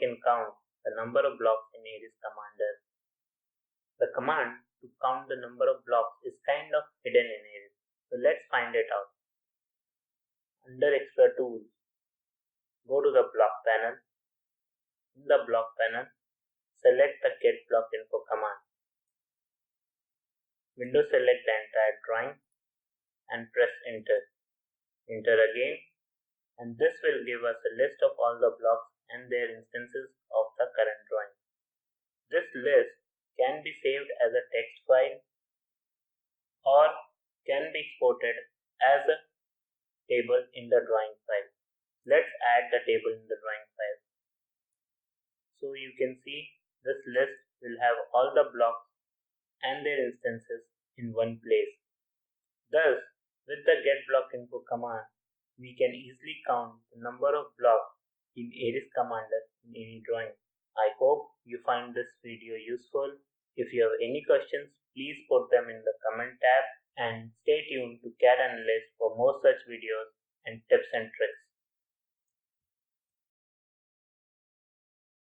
can count the number of blocks in ARES Commander. The command to count the number of blocks is kind of hidden in ARES, so let's find it out. Under Extra Tools, go to the Block panel. In the Block panel, select the Get Block Info command. Window select the entire drawing and press Enter. Enter again, and this will give us a list of all the blocks and their instances of the current drawing. This list can be saved as a text file or can be exported as a table in the drawing file. Let's add the table in the drawing file. So you can see this list will have all the blocks and their instances in one place. Thus, with the Get Block Info command, we can easily count the number of blocks in ARES Commander in any drawing. I hope you find this video useful. If you have any questions, please put them in the comment tab and stay tuned to CAD Analyst for more such videos and tips and tricks.